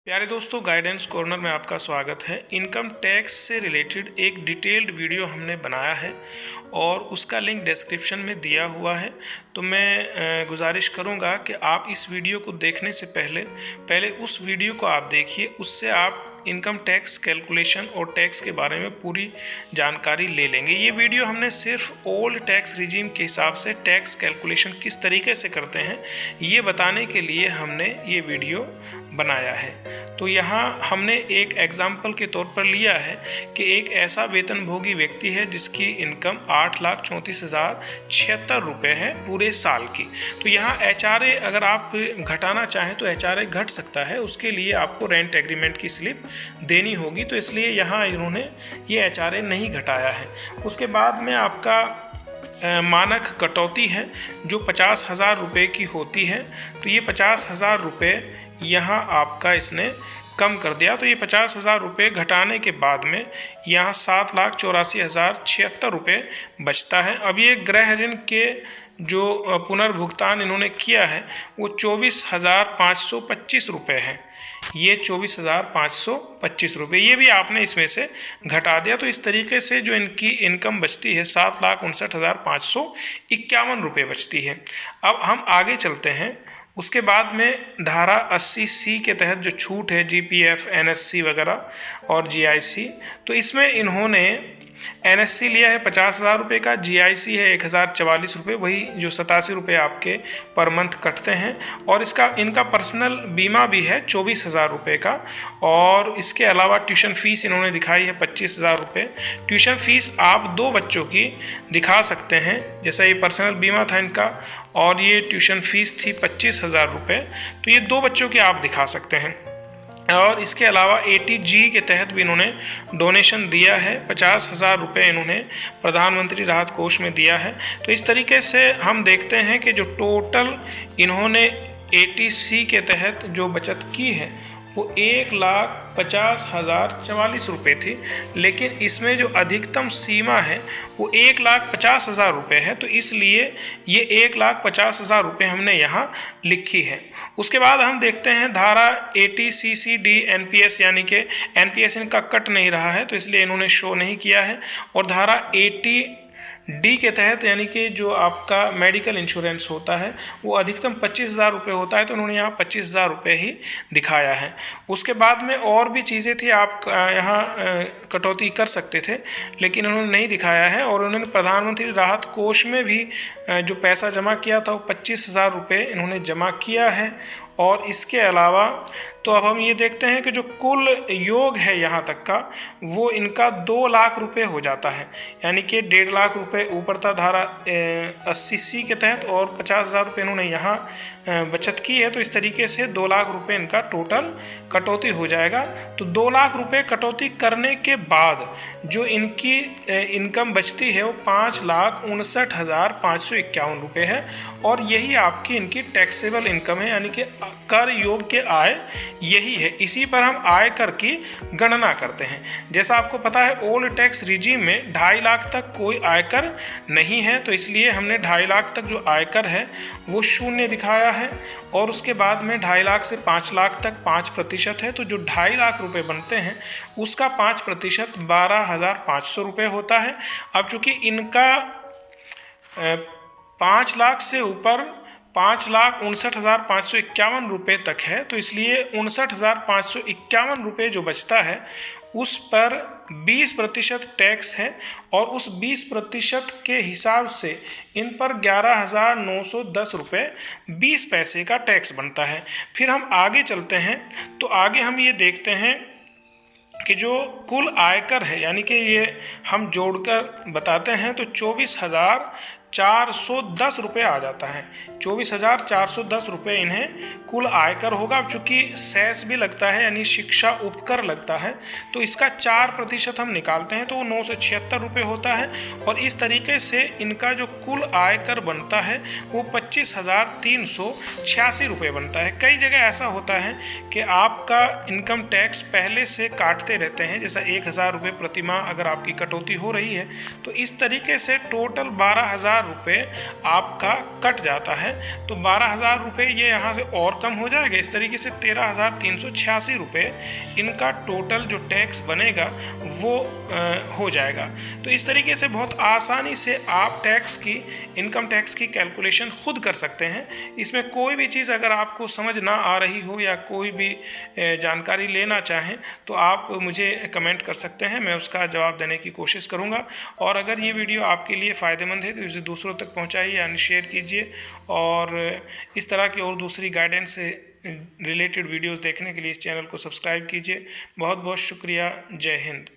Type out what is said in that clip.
प्यारे दोस्तों, guidance corner में आपका स्वागत है। इनकम टैक्स से रिलेटेड एक डिटेल्ड वीडियो हमने बनाया है और उसका लिंक डिस्क्रिप्शन में दिया हुआ है। तो मैं गुजारिश करूंगा कि आप इस वीडियो को देखने से पहले उस वीडियो को आप देखिए। उससे आप इनकम टैक्स कैलकुलेशन और टैक्स के बारे में पूरी जानकारी ले लेंगे। ये वीडियो हमने सिर्फ ओल्ड टैक्स रिजीम के हिसाब से टैक्स कैलकुलेशन किस तरीके से करते हैं ये बताने के लिए हमने ये वीडियो बनाया है। तो यहाँ हमने एक एग्जाम्पल के तौर पर लिया है कि एक ऐसा वेतनभोगी व्यक्ति है जिसकी इनकम 8,34,076 रुपये है पूरे साल की। तो यहाँ HRA अगर आप घटाना चाहें तो HRA घट सकता है, उसके लिए आपको रेंट एग्रीमेंट की स्लिप देनी होगी। तो इसलिए यहाँ इन्होंने ये HRA नहीं घटाया है। उसके बाद में आपका मानक कटौती है जो 50,000 रुपये की होती है। तो ये 50,000 रुपये यहाँ आपका इसने कम कर दिया। तो ये 50,000 रुपये घटाने के बाद में यहाँ 7,84,076 रुपये बचता है। अब ये गृह ऋण के जो पुनर्भुगतान इन्होंने किया है वो 24,525 रुपये है। ये 24,525 रुपये ये भी आपने इसमें से घटा दिया। तो इस तरीके से जो इनकी इनकम बचती है 7,59,551 रुपये बचती है। अब हम आगे चलते हैं। उसके बाद में धारा 80C के तहत जो छूट है GPF, NSC वगैरह और GIC, तो इसमें इन्होंने NSC लिया है 50,000 रुपये का, GIC है 1,044 रुपये, वही जो 87 रुपये आपके पर मंथ कटते हैं। और इनका पर्सनल बीमा भी है 24,000 रुपये का। और इसके अलावा ट्यूशन फ़ीस इन्होंने दिखाई है 25,000 रुपये। ट्यूशन फ़ीस आप 2 बच्चों की दिखा सकते हैं, जैसा ये पर्सनल बीमा था इनका और ये ट्यूशन फ़ीस थी 25,000 रुपये। तो ये 2 बच्चों की आप दिखा सकते हैं। और इसके अलावा 80G के तहत भी इन्होंने डोनेशन दिया है, 50,000 रुपये इन्होंने प्रधानमंत्री राहत कोष में दिया है। तो इस तरीके से हम देखते हैं कि जो टोटल इन्होंने 80C के तहत जो बचत की है वो 1,50,044 रुपये थी, लेकिन इसमें जो अधिकतम सीमा है वो 1,50,000 रुपये है। तो इसलिए ये 1,50,000 रुपये हमने यहाँ लिखी है। उसके बाद हम देखते हैं धारा 80CCD NPS, यानी कि NPS इनका कट नहीं रहा है तो इसलिए इन्होंने शो नहीं किया है। और धारा 80D के तहत यानी कि जो आपका मेडिकल इंश्योरेंस होता है वो अधिकतम 25,000 रुपये होता है, तो उन्होंने यहाँ 25,000 रुपये ही दिखाया है। उसके बाद में और भी चीज़ें थी, आप यहाँ कटौती कर सकते थे लेकिन उन्होंने नहीं दिखाया है। और उन्होंने प्रधानमंत्री राहत कोष में भी जो पैसा जमा किया था वो 25,000 रुपये इन्होंने जमा किया है। और इसके अलावा तो अब हम ये देखते हैं कि जो कुल योग है यहाँ तक का वो इनका 2 लाख रुपए हो जाता है, यानी कि 1.5 लाख रुपए ऊपर था धारा 80C के तहत और 50,000 रुपये इन्होंने यहाँ बचत की है। तो इस तरीके से 2 लाख रुपए इनका टोटल कटौती हो जाएगा। तो 2 लाख रुपए कटौती करने के बाद जो इनकी इनकम बचती है वो 5,59,551 रुपये है। और यही आपकी इनकी टैक्सेबल इनकम है, यानी कि कर योग्य आय यही है। इसी पर हम आयकर की गणना करते हैं। जैसा आपको पता है ओल्ड टैक्स रिजीम में 2.5 लाख तक कोई आयकर नहीं है, तो इसलिए हमने 2.5 लाख तक जो आयकर है वो 0 दिखाया है। और उसके बाद में 2.5 लाख से 5 लाख तक 5% है। तो जो 2.5 लाख रुपए बनते हैं उसका 5% 12,500 रुपये होता है। अब चूँकि इनका 5 लाख से ऊपर 5,59,551 रुपये तक है, तो इसलिए 59,551 रुपये जो बचता है उस पर 20% टैक्स है। और उस 20% के हिसाब से इन पर 11,910 रुपये 20 पैसे का टैक्स बनता है। फिर हम आगे चलते हैं तो आगे हम ये देखते हैं कि जो कुल आयकर है, यानी कि ये हम जोड़कर बताते हैं तो 24,410 रुपये आ जाता है। 24,410 रुपये इन्हें कुल आयकर होगा। अब चूँकि सेस भी लगता है यानी शिक्षा उपकर लगता है, तो इसका 4% हम निकालते हैं तो वो 976 रुपये होता है। और इस तरीके से इनका जो कुल आयकर बनता है वो 25,386 रुपये बनता है। कई जगह ऐसा होता है कि आपका इनकम टैक्स पहले से काटते रहते हैं, जैसा 1,000 रुपये प्रति माह अगर आपकी कटौती हो रही है तो इस तरीके से टोटल 12,000 12,000 रुपये आपका कट जाता है। तो 12,000 रुपये ये यहाँ से और कम हो जाएगा। इस तरीके से 13,386 रुपये इनका टोटल जो टैक्स बनेगा वो हो जाएगा। तो इस तरीके से बहुत आसानी से आप इनकम टैक्स की कैलकुलेशन खुद कर सकते हैं। इसमें कोई भी चीज़ अगर आपको समझ ना आ रही हो या कोई भी जानकारी लेना चाहें तो आप मुझे कमेंट कर सकते हैं, मैं उसका जवाब देने की कोशिश करूंगा। और अगर ये वीडियो आपके लिए फ़ायदेमंद है तो इसे दूसरों तक पहुंचाइए यानी शेयर कीजिए। और इस तरह की और दूसरी गाइडेंस से रिलेटेड वीडियोस देखने के लिए इस चैनल को सब्सक्राइब कीजिए। बहुत बहुत शुक्रिया। जय हिंद।